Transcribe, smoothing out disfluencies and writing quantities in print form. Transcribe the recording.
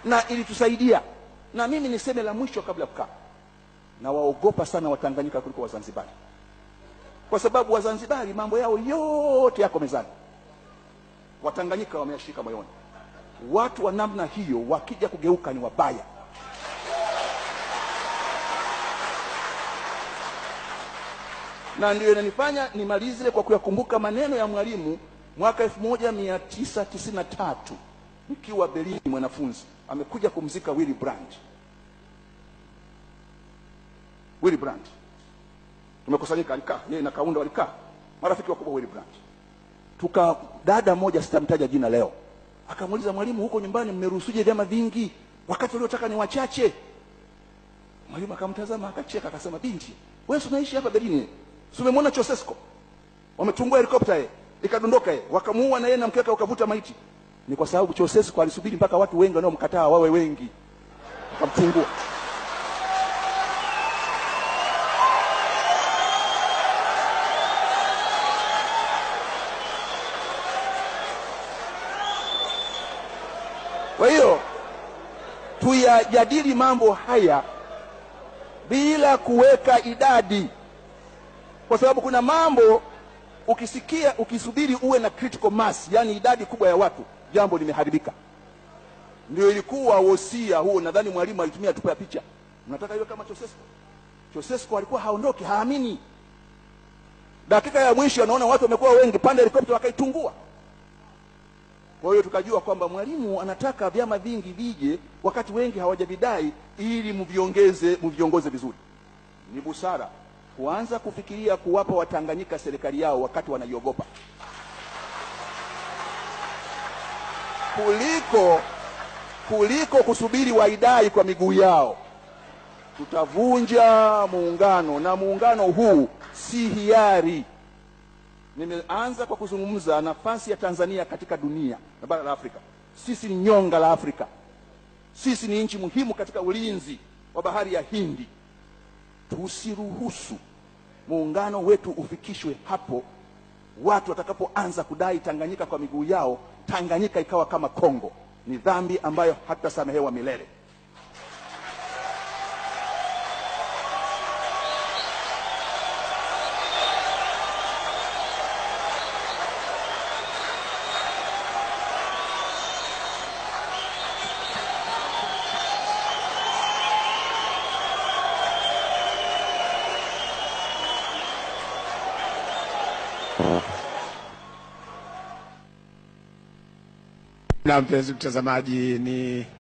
na ilitusaidia. Na mimi niseme la mwisho kabla kukaa, na waogopa sana Watanganyika kuliko Wazanzibari, kwa sababu Wazanzibari mambo yao yote yako mezani, Watanganyika wameyashika moyoni. Watu wa namna hiyo wakija kugeuka ni wabaya. Na ndio inanifanya nimalize kwa kuyakumbuka maneno ya Mwalimu mwaka 1993 nikiwa Berlin mwanafunzi. Amekuja kumzika Willy Brandt. Willy Brandt, tumekusanyika, alikaa yeye na Kaunda, walikaa marafiki wakubwa Willy Brandt. Dada moja sitamtaja jina leo, akamuuliza Mwalimu, huko nyumbani mmeruhusuje vyama vingi wakati waliotaka ni wachache? Mwalimu akamtazama akacheka akasema, binti, wewe unaishi hapa Berlin, si umemwona Ceausescu wametungua helikopta ikadondoka, wakamuua na yeye na mkeka ukavuta maiti? Ni kwa sababu Ceausescu alisubiri mpaka watu wengi wanaomkataa wawe wengi, akamtungua. Kwa hiyo tuyajadili mambo haya bila kuweka idadi, kwa sababu kuna mambo ukisubiri uwe na critical mass, yani idadi kubwa ya watu, jambo limeharibika. Ndio ilikuwa wosia huo, nadhani Mwalimu alitumia tupa picha. Mnataka iwe kama Ceausescu? Ceausescu alikuwa haondoki, haamini. Dakika ya mwisho anaona watu wamekuwa wengi, panda helikopta wakaitungua. Kwa hiyo tukajua kwamba Mwalimu anataka vyama vingi vije wakati wengi hawajavidai, ili mviongoze vizuri. Ni busara kuanza kufikiria kuwapa Watanganyika serikali yao wakati wanaiogopa, kuliko kusubiri waidai kwa miguu yao. Tutavunja muungano, na muungano huu si hiari. Nimeanza kwa kuzungumza nafasi ya Tanzania katika dunia na bara la Afrika. Sisi ni nyonga la Afrika. Sisi ni nchi muhimu katika ulinzi wa bahari ya Hindi. Tusiruhusu muungano wetu ufikishwe hapo watu watakapoanza kudai Tanganyika kwa miguu yao, Tanganyika ikawa kama Kongo. Ni dhambi ambayo hatutasamehewa milele. Na mpenzi mtazamaji, ni